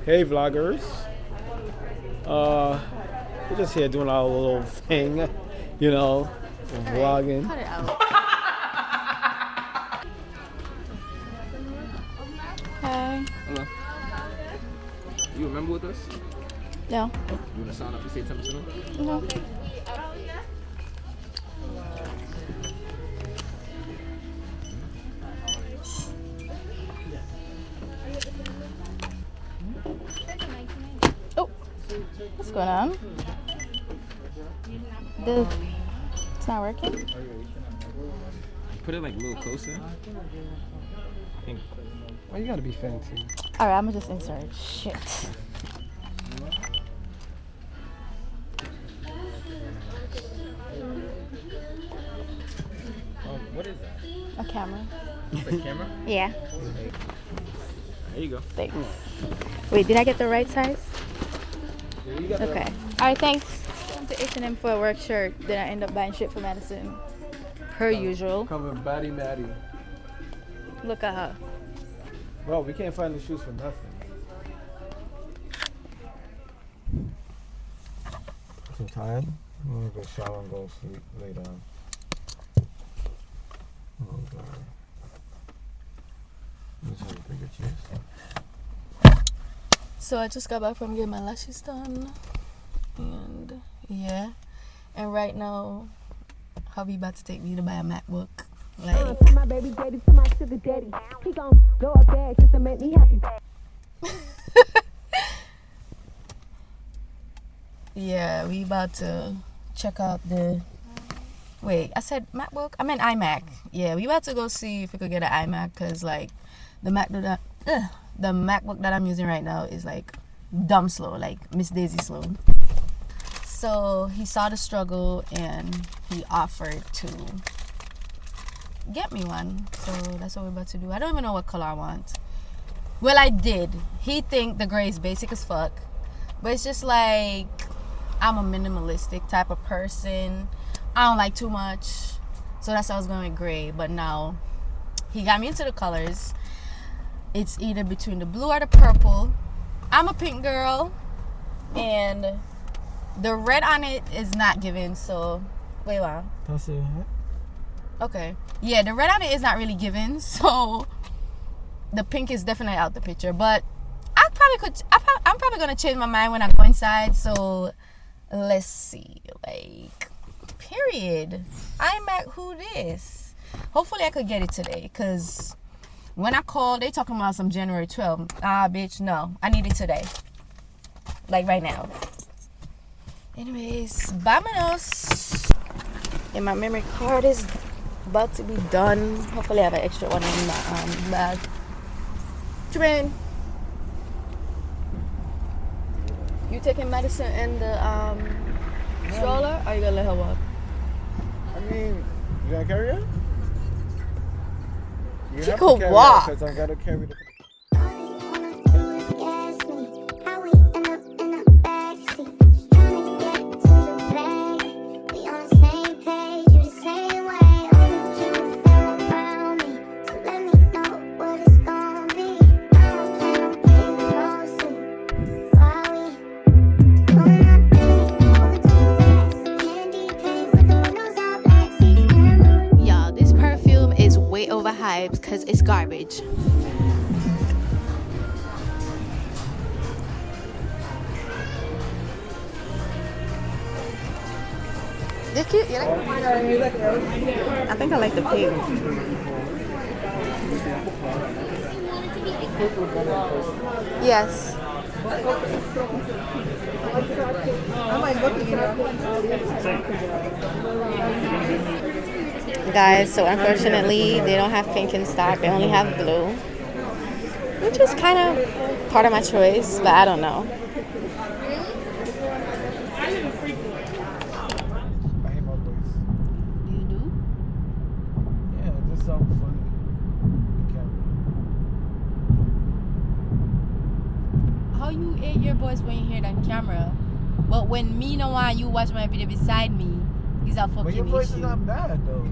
Hey vloggers, we're just here doing our little thing, you know, vlogging. Cut it out. Hey. Hello. You remember with us? No. You want to sign up to say 10%? No. What's going on? It's not working? Put it like a little closer. Why you gotta be fancy? Alright, I'm gonna just insert. Shit. What is that? A camera. The camera? Yeah. There you go. Thanks. Wait, did I get the right size? Okay. Alright, thanks. I went to H&M for a work shirt. Then I end up buying shit for Madison. Per usual. Come with Batty Matty. Look at her. Bro, we can't find the shoes for nothing. I'm tired. I'm gonna go shower and go sleep, lay down. Oh god. Let's have a bigger chest. So I just got back from getting my lashes done. And yeah. And right now, hubby about to take me to buy a MacBook. Like, my baby daddy to my sugar daddy. He gon' blow up bad just to make me happy. yeah, we about to check out the. Wait, I said MacBook? I meant iMac. Yeah, we about to go see if we could get an iMac because like the MacBook that I'm using right now is like dumb slow, like Miss Daisy slow. So he saw the struggle and he offered to get me one. So that's what we're about to do. I don't even know what color I want. Well, I did. He think the gray is basic as fuck, but it's just like I'm a minimalistic type of person. I don't like too much, so that's why I was going with gray. But now he got me into the colors. It's either between the blue or the purple. I'm a pink girl, and the red on it is not given. So wait, wow. That's it. Okay. Yeah, the red on it is not really given, so the pink is definitely out the picture. But I'm probably gonna change my mind when I go inside. So let's see. Like, period. IMAC, who this? Hopefully I could get it today, cause when I called, they talking about some January 12th. Ah, bitch, no. I need it today. Like right now. Anyways, vámonos. And my memory card is about to be done. Hopefully I have an extra one in my bag. Jermaine, you taking medicine in the stroller, or you gonna let her walk? I mean, you gonna carry her? You She have could to carry walk. her, 'cause I gotta carry the. Because it's garbage. They're cute. You like them? I think I like the pink. Yes. Guys, so unfortunately they don't have pink in stock. They only have blue. which is kind of part of my choice, but I don't know. I hate my voice. You do? Yeah, it just sounds funny. On camera. How you hate your voice when you hear it on camera, but when me no want you watch my video beside me, is a fucking But your voice issue. is not bad though.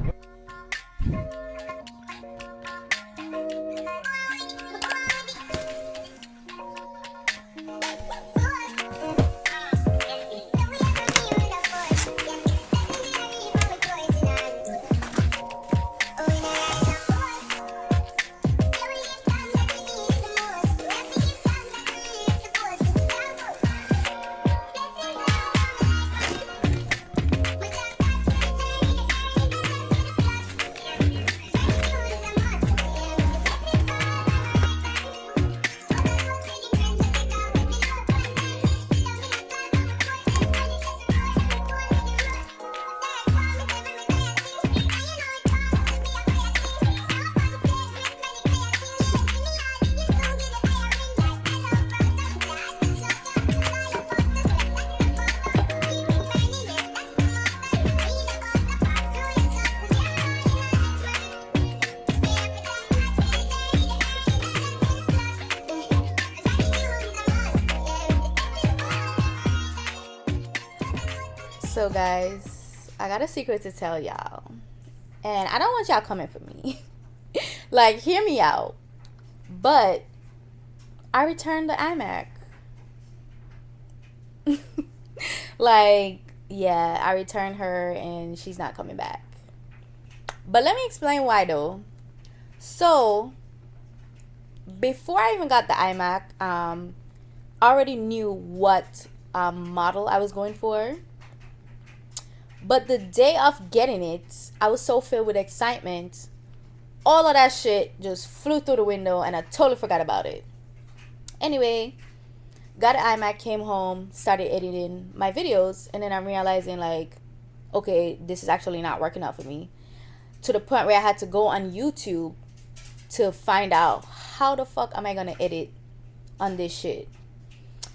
So guys, I got a secret to tell y'all, and I don't want y'all coming for me. Like, hear me out. But I returned the iMac. Like, yeah, I returned her and she's not coming back. But let me explain why though. So before I even got the iMac, I already knew what model I was going for. But the day of getting it, I was so filled with excitement. All of that shit just flew through the window and I totally forgot about it. Anyway, got an iMac, came home, started editing my videos, and then I'm realizing like, okay, this is actually not working out for me. To the point where I had to go on YouTube to find out how the fuck am I gonna edit on this shit.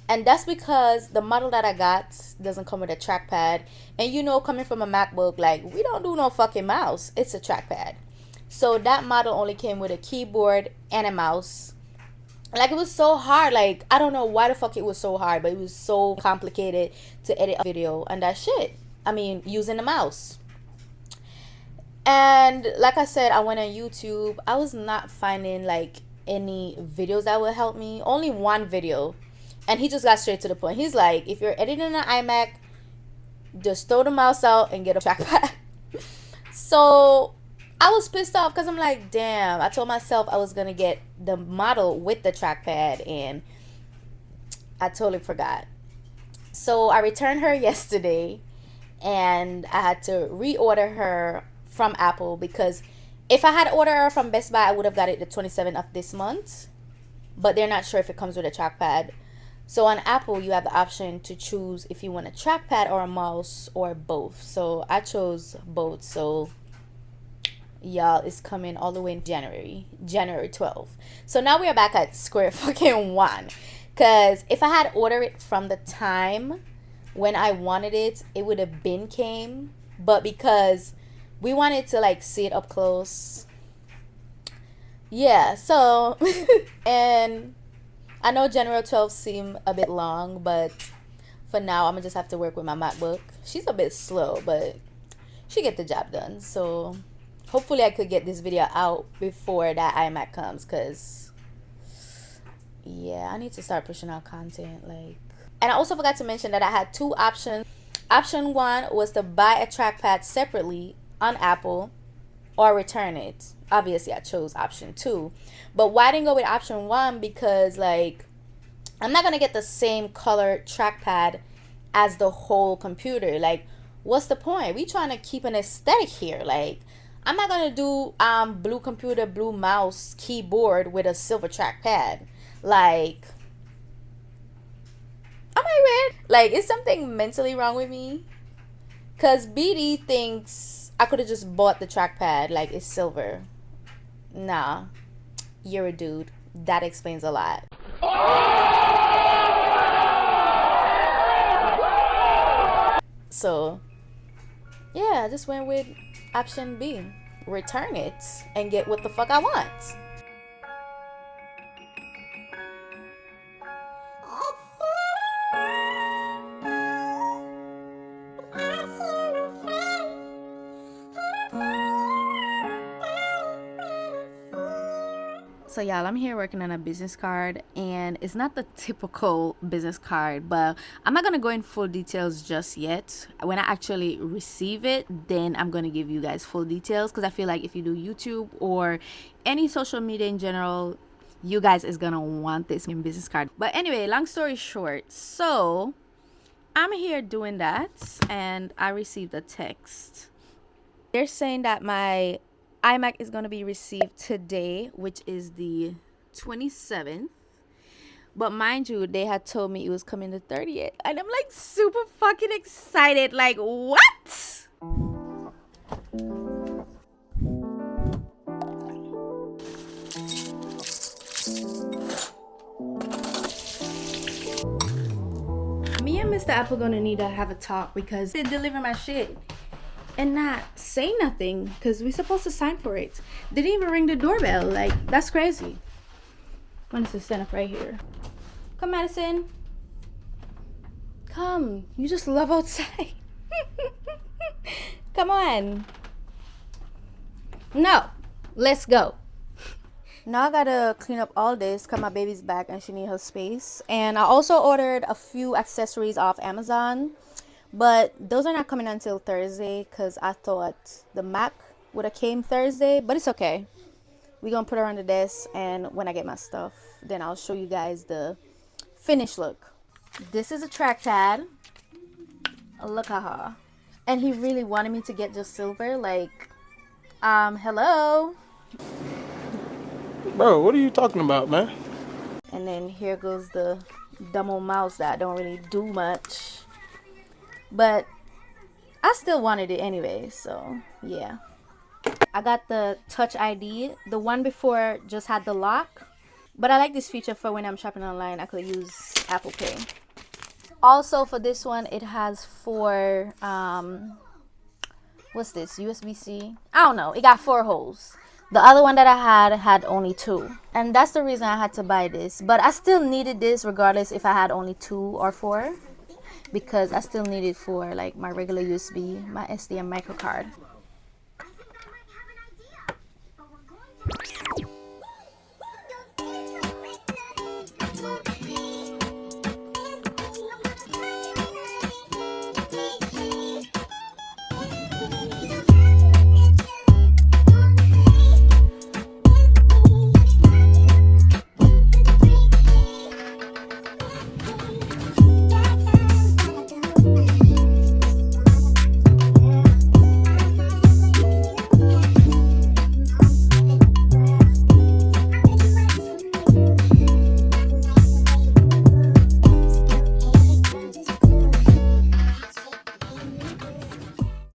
And that's because the model that I got doesn't come with a trackpad. And you know, coming from a MacBook, like, we don't do no fucking mouse. It's a trackpad. So that model only came with a keyboard and a mouse. Like, it was so hard. Like, I don't know why the fuck it was so hard, but it was so complicated to edit a video and that shit. I mean, using the mouse. And like I said, I went on YouTube. I was not finding like any videos that would help me. Only one video. And he just got straight to the point. He's like, if you're editing an iMac, just throw the mouse out and get a trackpad. So I was pissed off because I'm like, damn, I told myself I was going to get the model with the trackpad and I totally forgot. So I returned her yesterday and I had to reorder her from Apple because if I had ordered her from Best Buy, I would have got it the 27th of this month. But they're not sure if it comes with a trackpad. So on Apple, you have the option to choose if you want a trackpad or a mouse or both. So I chose both. So y'all, it's coming all the way in January 12th. So now we are back at square fucking one. Because if I had ordered it from the time when I wanted it, it would have been came. But because we wanted to like see it up close. Yeah, so and I know January 12th seem a bit long, but for now I'm gonna just have to work with my MacBook. She's a bit slow, but she get the job done. So hopefully I could get this video out before that iMac comes, cause yeah, I need to start pushing out content. Like, and I also forgot to mention that I had two options. Option one was to buy a trackpad separately on Apple or return it. Obviously I chose option two, but why I didn't go with option one? Because like, I'm not gonna get the same color trackpad as the whole computer. Like, what's the point? We trying to keep an aesthetic here. Like, I'm not gonna do blue computer, blue mouse, keyboard with a silver trackpad. Like, am I weird? Like, is something mentally wrong with me? Cause BD thinks I could have just bought the trackpad like it's silver. Nah, you're a dude. that explains a lot. So yeah, I just went with option B. Return it and get what the fuck I want. So y'all, I'm here working on a business card, and it's not the typical business card, but I'm not gonna go in full details just yet. When I actually receive it, then I'm gonna give you guys full details, because I feel like if you do YouTube or any social media in general, you guys is gonna want this in business card. But anyway, long story short, so I'm here doing that, and I received a text. They're saying that my IMAC is going to be received today, which is the 27th. But mind you, they had told me it was coming the 30th. And I'm like super fucking excited. Like, what? Me and Mr. Apple gonna need to have a talk, because they deliver my shit and not say nothing, because we're supposed to sign for it. They didn't even ring the doorbell. Like, that's crazy. I'm gonna stand up right here. Come, Madison. Come. You just love outside. Come on. No. Let's go. Now I gotta clean up all this because my baby's back and she needs her space. And I also ordered a few accessories off Amazon. But those are not coming until Thursday, because I thought the Mac would have came Thursday. But it's okay. We're going to put her on the desk. And when I get my stuff, then I'll show you guys the finished look. This is a track pad. Look at her. And he really wanted me to get just silver. Like, hello. Bro, what are you talking about, man? And then here goes the dumb old mouse that don't really do much. But I still wanted it anyway, so yeah. I got the Touch ID. The one before just had the lock. But I like this feature for when I'm shopping online. I could use Apple Pay. Also for this one, it has 4, what's this, USB-C? I don't know. It got 4 holes. The other one that I had only 2. And that's the reason I had to buy this. But I still needed this regardless if I had only 2 or 4. Because I still need it for like my regular USB, my SD and micro card.